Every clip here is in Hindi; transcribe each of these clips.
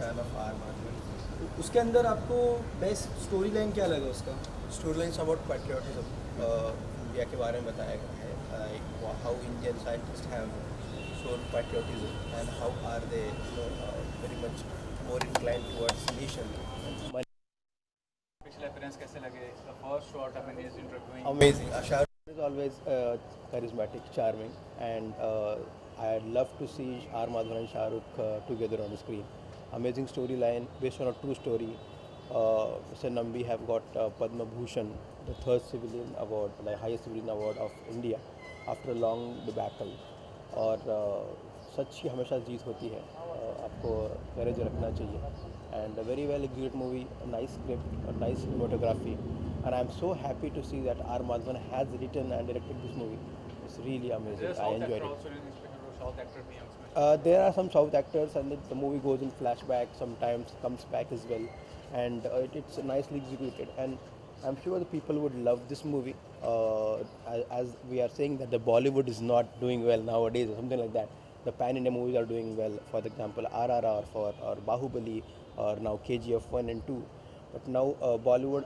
fan of R. Madhavan. उसके अंदर आपको बेस्ट स्टोरी लाइन क्या लगा उसका? Story lines about patriotism. India के बारे में बताया गया है. Like how Indian scientists have shown patriotism and how are they, very much more inclined towards nation. पिछले appearance कैसे लगे? इसका first shot, I mean, is interviewing. Amazing. Shah Rukh is always charismatic, charming, and I love to see R. Madhavan and Shah Rukh together on the screen. Amazing storyline based on a true story. Mr. Nambi have got Padma Bhushan, the third civilian award, the highest civilian award of India, after a long debacle. और सच की हमेशा जीत होती है. आपको करेज रखना चाहिए. And a very well executed movie, a nice script, a nice cinematography, and I'm so happy to see that R. Madhavan has written and directed this movie. It's really amazing. There's a I South enjoyed actor it. also in speaking of South actor BM. There are some South actors, and the movie goes in flashback. Sometimes comes back as well, and it's nicely executed. And I'm sure the people would love this movie. As we are saying that the Bollywood is not doing well nowadays, or something like that. The pan-India movies are doing well. For example, RRR, or Bahubali, or now KGF 1 and 2. But now Bollywood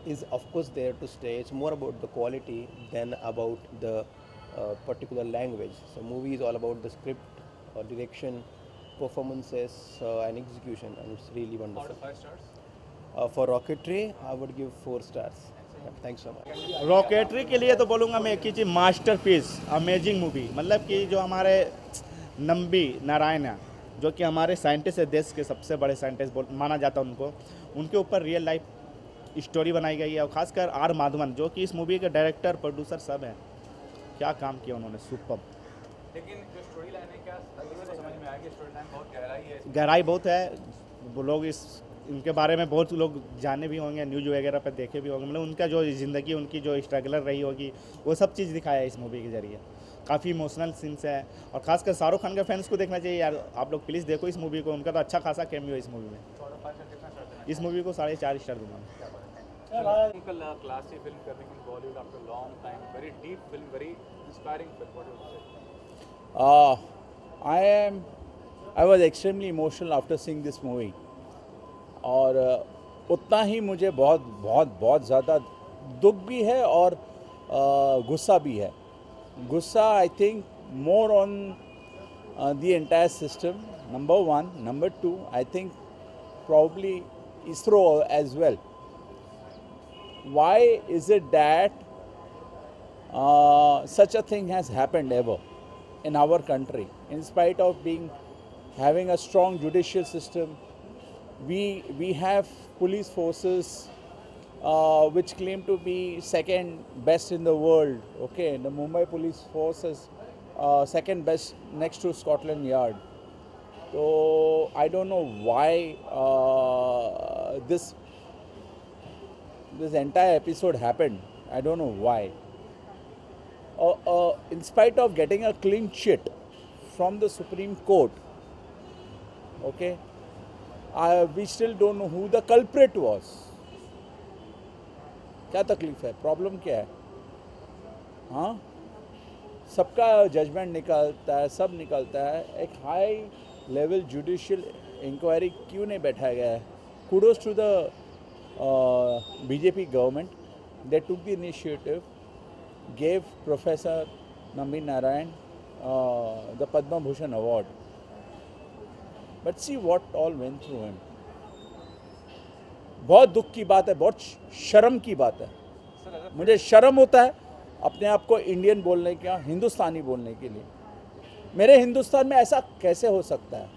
is of course there to stay. It's more about the quality than about the particular language. So movie is all about the script, direction, performances, and execution, and it's really Out wonderful. of 5 stars. For Rocketry, I would give 4 stars. Yeah, thanks so much. Rocketry के लिए तो बोलूँगा मैं एक ही चीज़, मास्टरपीस, अमेजिंग मूवी. मतलब कि जो हमारे नंबी नारायण है, जो कि हमारे साइंटिस्ट है, देश के सबसे बड़े साइंटिस्ट माना जाता है उनको, उनके ऊपर रियल लाइफ स्टोरी बनाई गई है. और खासकर आर माधवन, जो कि इस मूवी के डायरेक्टर, प्रोड्यूसर सब हैं, क्या काम किया उन्होंने, सुपर. लेकिन जो स्टोरी लाइन है, क्या तो समझ में आया कि स्टोरी लाइन बहुत गहराई है. गहराई बहुत है. वो लोग इनके बारे में बहुत लोग जाने भी होंगे, न्यूज़ वगैरह पर देखे भी होंगे. मतलब उनका जो ज़िंदगी, उनकी जो स्ट्रगलर रही होगी, वो सब चीज़ दिखाया है इस मूवी के ज़रिए. काफ़ी इमोशनल सीन्स है. और खासकर शाहरुख खान के फैंस को देखना चाहिए यार. आप लोग प्लीज़ देखो इस मूवी को. उनका तो अच्छा खासा कैमियो है इस मूवी में. इस मूवी को 4.5 स्टार दूंगा. क्लासी फिल्म करने की Bollywood after long time, very deep film, very inspiring film. What do you से? I was extremely emotional after seeing this movie. और उतना ही मुझे बहुत बहुत बहुत ज़्यादा दुख भी है और गुस्सा भी है. गुस्सा I think more on the entire system, number 1. Number 2, I think probably ISRO as well. Why is it that such a thing has happened ever in our country? In spite of having a strong judicial system, we have police forces which claim to be second best in the world. Okay, the Mumbai police force is second best next to Scotland Yard. So I don't know why this entire episode happened. I don't know why. In spite of getting a clean sheet from the Supreme Court, okay, we still don't know who the culprit was. क्या तकलीफ है, प्रॉब्लम क्या है? हाँ, सबका जजमेंट निकलता है, सब निकलता है. एक हाई लेवल जुडिशियल इंक्वायरी क्यों नहीं बैठाया गया है? Kudos to the BJP government. They took the initiative, gave Professor Nambi Narayan the Padma Bhushan award. But see what all went through him. बहुत दुख की बात है, बहुत शर्म की बात है. मुझे शर्म होता है अपने आप को इंडियन बोलने का, हिंदुस्तानी बोलने के लिए. मेरे हिंदुस्तान में ऐसा कैसे हो सकता है?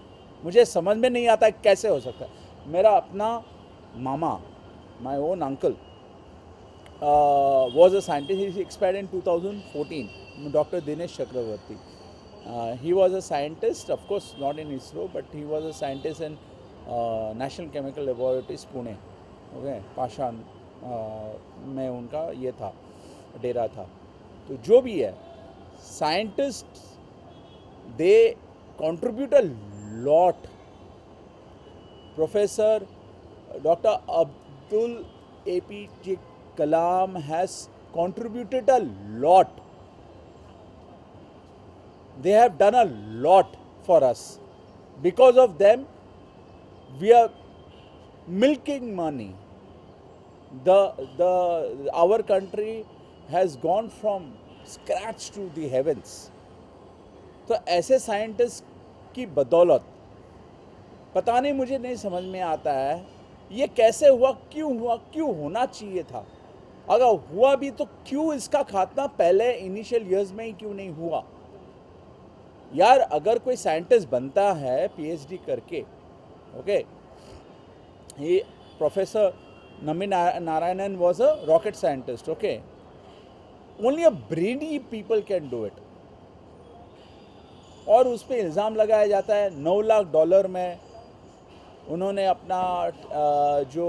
मुझे समझ में नहीं आता है कैसे हो सकता है. मेरा अपना मामा, my own uncle, was a scientist. He expired in 2014. Dr. Dinesh Chakravarti. He was a scientist, of course not in ISRO, but he was a scientist in National Chemical Laboratories, Pune. Okay, पाषाण में उनका ये था, डेरा था. तो जो भी है, scientists, they contribute a lot. Professor Dr. Abdul APJ Kalam has contributed a lot. They have done a lot for us. Because of them, we are milking money. Our country has gone from scratch to the heavens. तो ऐसे साइंटिस्ट की बदौलत पता नहीं, मुझे नहीं समझ में आता है ये कैसे हुआ, क्यों होना चाहिए था, अगर हुआ भी तो क्यों इसका खात्मा पहले इनिशियल ईयर्स में ही क्यों नहीं हुआ। यार अगर कोई साइंटिस्ट बनता है पीएचडी करके, ओके, ये प्रोफेसर नमी Narayanan was a rocket scientist, okay, only a brainy people can do it, और उस पर इल्ज़ाम लगाया जाता है $9 लाख में उन्होंने अपना जो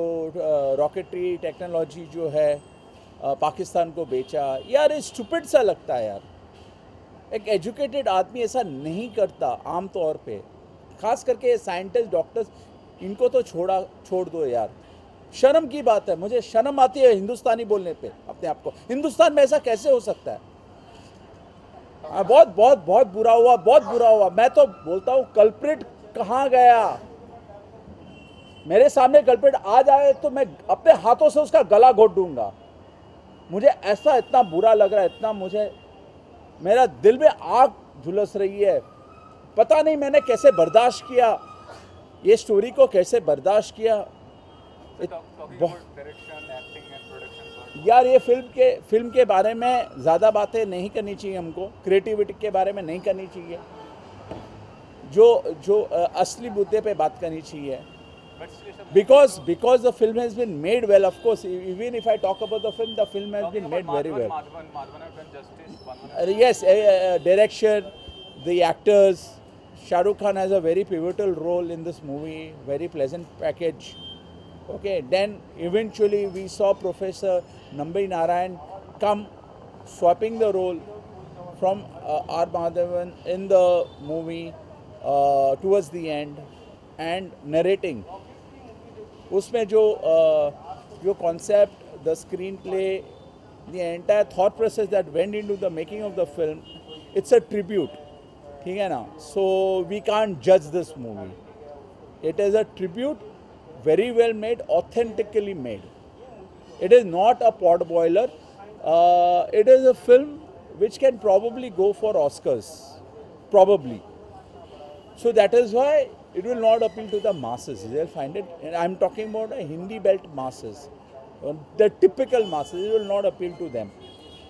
रॉकेटरी टेक्नोलॉजी जो है पाकिस्तान को बेचा। यार ये स्टूपिड सा लगता है यार, एक एजुकेटेड आदमी ऐसा नहीं करता आम तौर पे, खास करके साइंटिस्ट डॉक्टर्स, इनको तो छोड़ दो यार, शर्म की बात है। मुझे शर्म आती है हिंदुस्तानी बोलने पे अपने आप को, हिंदुस्तान में ऐसा कैसे हो सकता है। बहुत बुरा हुआ। मैं तो बोलता हूँ कल्प्रिट कहाँ गया, मेरे सामने कल्प्रिट आ जाए तो मैं अपने हाथों से उसका गला घोट दूंगा। मुझे ऐसा इतना बुरा लग रहा है, इतना मुझे, मेरा दिल में आग झुलस रही है। पता नहीं मैंने कैसे बर्दाश्त किया ये स्टोरी को, कैसे बर्दाश्त किया। यार ये फिल्म के बारे में ज़्यादा बातें नहीं करनी चाहिए हमको, क्रिएटिविटी के बारे में नहीं करनी चाहिए, जो असली मुद्दे पे बात करनी चाहिए। Because the film has been made well, of course. Even if I talk about the film has been made very well. Yes, direction, the actors. Shah Rukh Khan has a very pivotal role in this movie. Very pleasant package. Okay. Then eventually we saw Professor Nambi Narayan come swapping the role from R. Madhavan in the movie towards the end and narrating. उसमें जो concept, the screenplay, the entire thought process that went into the making of the film, it's a tribute, ठीक है ना? So we can't judge this movie. It is a tribute, very well made, authentically made. It is not a pot boiler. It is a film which can probably go for Oscars, probably. So that is why it will not appeal to the masses. They'll find it, and I'm talking about a Hindi belt masses, the typical masses. It will not appeal to them.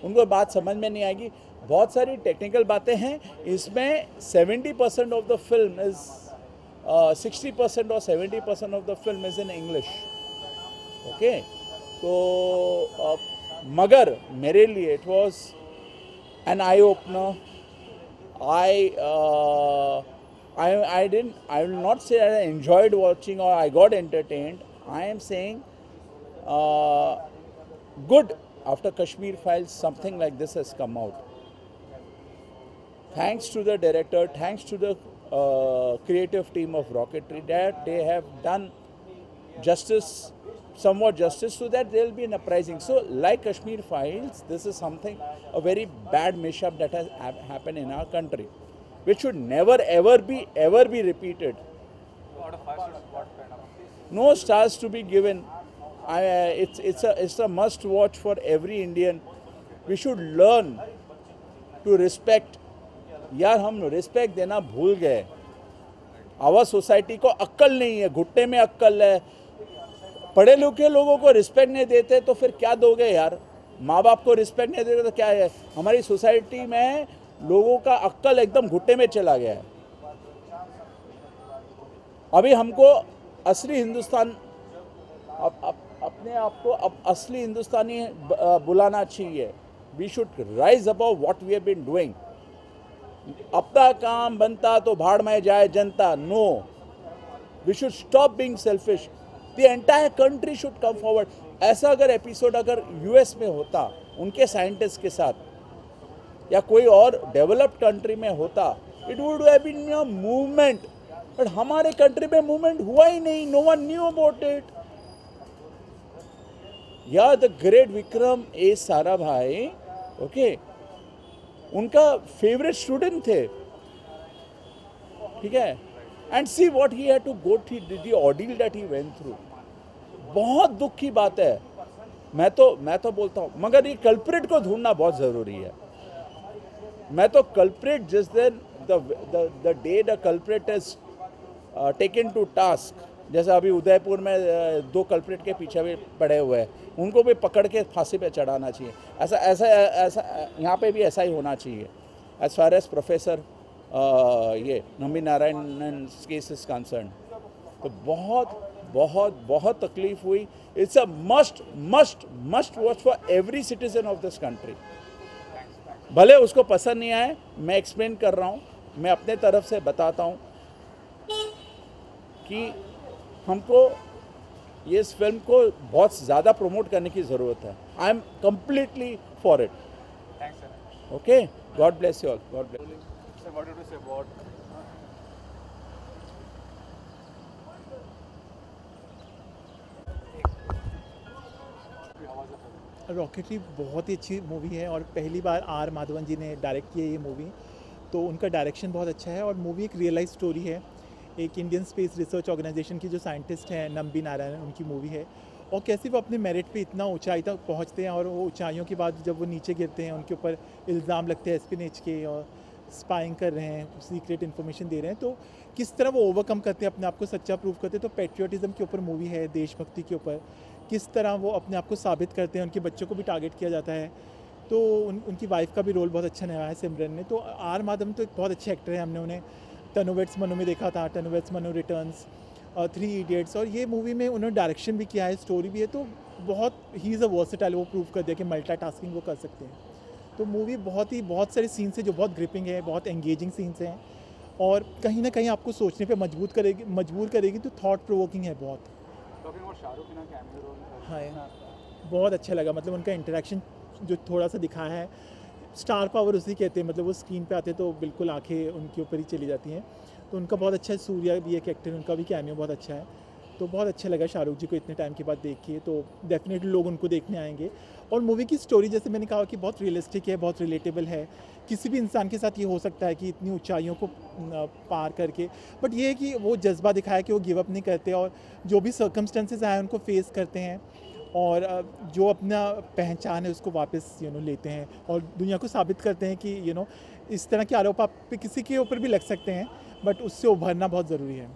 उनको बात समझ में नहीं आएगी। बहुत सारी टेक्निकल बातें हैं इसमें। 70% of the film is 60% or 70% of the film is in English. Okay, तो मगर मेरे लिए it was an eye opener. I will not say I enjoyed watching or I got entertained. I am saying good. After Kashmir Files, something like this has come out. Thanks to the director, thanks to the creative team of Rocketry, that they have done justice, somewhat justice, so that there will be an uprising. So like Kashmir Files, this is something, a very bad mishap that has happened in our country, which should never ever be repeated. No stars to be given. It's a must watch for every Indian. We should learn to respect. यार हम रिस्पेक्ट देना भूल गए। आवाज सोसाइटी को अक्ल नहीं है, घुटने में अक्ल है। पढ़े लिखे लोगों को रिस्पेक्ट नहीं देते तो फिर क्या दोगे यार? माँ बाप को रिस्पेक्ट नहीं देते तो क्या है? हमारी सोसाइटी में लोगों का अक्ल एकदम घुटने में चला गया है। अभी हमको असली हिंदुस्तान, अपने आप को अब असली हिंदुस्तानी बुलाना चाहिए। We should rise above what we have been doing. अपना काम बनता तो भाड़ में जाए जनता। No, we should stop being selfish. The entire country should come forward. ऐसा अगर एपिसोड अगर यूएस में होता उनके साइंटिस्ट के साथ, या कोई और डेवलप्ड कंट्री में होता, it would have been a movement. But हमारे कंट्री में मूवमेंट हुआ ही नहीं। No one knew about it. या the great Vikram A Sarabhai, okay, उनका फेवरेट स्टूडेंट थे, ठीक है, and see what he had to go through, the ordeal that he went through. बहुत दुख की बात है। मैं तो बोलता हूँ, मगर ये कल्प्रिट को ढूंढना बहुत ज़रूरी है। मैं तो कल्प्रिट जिस दिन the day the culprit is taken to task, जैसे अभी उदयपुर में 2 कल्प्रिट के पीछे भी पड़े हुए हैं, उनको भी पकड़ के फांसी पे चढ़ाना चाहिए। ऐसा यहाँ पे भी ऐसा ही होना चाहिए। एज फार एज प्रोफेसर ये Nambi Narayan case is concern, तो बहुत बहुत बहुत तकलीफ हुई। It's a must watch for every citizen of this country. भले उसको पसंद नहीं आए, मैं एक्सप्लेन कर रहा हूँ, मैं अपने तरफ से बताता हूँ कि हमको ये इस फिल्म को बहुत ज़्यादा प्रमोट करने की ज़रूरत है। I am completely for it. Thanks, sir. Okay, God bless you all, God bless. Sir, what did you say about rocketry बहुत ही अच्छी मूवी है और पहली बार आर माधवन जी ने डायरेक्ट किया ये मूवी, तो उनका डायरेक्शन बहुत अच्छा है। और मूवी एक रियल लाइफ स्टोरी है। एक इंडियन स्पेस रिसर्च ऑर्गेनाइजेशन की जो साइंटिस्ट हैं नंबी नारायण, उनकी मूवी है। और कैसे वो अपने मेरिट पे इतना ऊंचाई तक पहुंचते हैं और वो ऊंचाइयों के बाद जब वो नीचे गिरते हैं, उनके ऊपर इल्ज़ाम लगते हैं एस्पिनेज के और स्पाइंग कर रहे हैं, सीक्रेट इन्फॉर्मेशन दे रहे हैं, तो किस तरह वो ओवरकम करते हैं, अपने आप को सच्चा प्रूव करते हैं। तो पेट्रियोटिज़म के ऊपर मूवी है, देशभक्ति के ऊपर किस तरह वो अपने आप को साबित करते हैं। उनके बच्चों को भी टारगेट किया जाता है, तो उनकी वाइफ का भी रोल बहुत अच्छा निभाया है सिमरन ने। तो आर माधवन तो एक बहुत अच्छे एक्टर हैं। हमने उन्हें टनुवेट्स मनु में देखा था, टनुवेट्स मनु रिटर्न्स और 3 इडियट्स, और ये मूवी में उन्होंने डायरेक्शन भी किया है, स्टोरी भी है। तो बहुत ही इज़ अ वर्सेटाइल, वो प्रूव कर दिया कि मल्टीटास्किंग वो कर सकते हैं। तो मूवी बहुत सारे सीन्स है जो बहुत ग्रिपिंग है, बहुत एंगेजिंग सीन्स हैं और कहीं ना कहीं आपको सोचने पे मजबूर करेगी। तो थॉट प्रोवोकिंग है बहुत। talking about शाहरुख खान का cameo role? हाँ, बहुत अच्छा लगा। मतलब उनका इंटरेक्शन जो थोड़ा सा दिखाया है, स्टार पावर उसी कहते हैं। मतलब वो स्क्रीन पे आते तो बिल्कुल आंखें उनके ऊपर ही चली जाती हैं। तो उनका बहुत अच्छा है। सूर्या भी एक एक्टर, उनका भी कैमियो बहुत अच्छा है। तो बहुत अच्छा लगा शाहरुख जी को इतने टाइम के बाद देख के, तो डेफिनेटली लोग उनको देखने आएंगे। और मूवी की स्टोरी जैसे मैंने कहा कि बहुत रियलिस्टिक है, बहुत रिलेटेबल है। किसी भी इंसान के साथ ये हो सकता है कि इतनी ऊंचाइयों को पार करके, बट ये है कि वो जज्बा दिखाया कि वो गिव अप नहीं करते और जो भी सर्कमस्टेंसेस आए उनको फेस करते हैं और जो अपना पहचान है उसको वापस लेते हैं और दुनिया को साबित करते हैं कि इस तरह के आरोप आप पे किसी के ऊपर भी लग सकते हैं, बट उससे उभरना बहुत ज़रूरी है।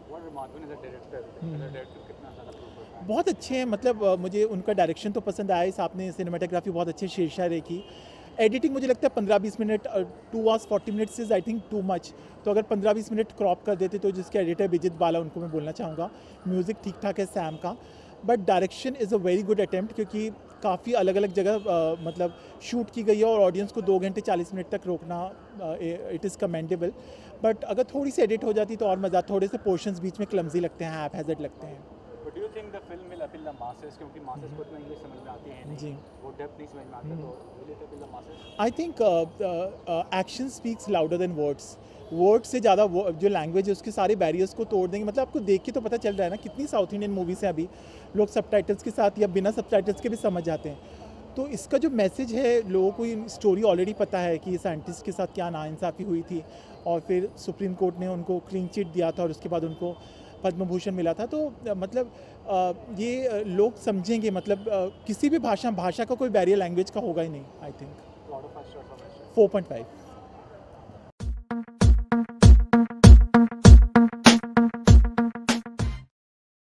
बहुत अच्छे हैं। मतलब मुझे उनका डायरेक्शन तो पसंद आया, इस आपने सिनेमाटोग्राफी बहुत अच्छी शेरशाह रे की। एडिटिंग मुझे लगता है 15-20 minute, 2 hours 40 minutes is I think too much. तो अगर 15-20 मिनट क्रॉप कर देते तो जिसके एडिटर विजित बाला, उनको मैं बोलना चाहूँगा। म्यूज़िक ठीक ठाक है सैम का, but direction is a very good attempt, क्योंकि काफ़ी अलग अलग जगह मतलब शूट की गई है और ऑडियंस को 2 घंटे 40 मिनट तक रोकना इट इज़ कमेंडेबल। बट अगर थोड़ी सी एडिट हो जाती तो और मज़ा। थोड़े से पोर्शंस बीच में क्लमजी लगते हैं, हैज़र्ड लगते हैं। But do you think the film will appeal the masses? क्योंकि masses को इतना इंग्लिश समझ में आती है नहीं, जी। वो डेप्थ नहीं समझ में आता, तो will it appeal the masses? I think action speaks louder than words. Word से ज़्यादा जो लैंग्वेज है उसके सारे बैरियर्स को तोड़ देंगे। मतलब आपको देख के तो पता चल रहा है ना, कितनी साउथ इंडियन मूवीज़ हैं अभी, लोग सबटाइटल्स के साथ या बिना सबटाइटल्स के भी समझ जाते हैं। तो इसका जो मैसेज है, लोगों को ये स्टोरी ऑलरेडी पता है कि साइंटिस्ट के साथ क्या नाइंसाफ़ी हुई थी और फिर सुप्रीम कोर्ट ने उनको क्लीन चिट दिया था और उसके बाद उनको पद्म भूषण मिला था। तो मतलब ये लोग समझेंगे। मतलब किसी भी भाषा का कोई बैरियर लैंग्वेज का होगा ही नहीं। I think 4.5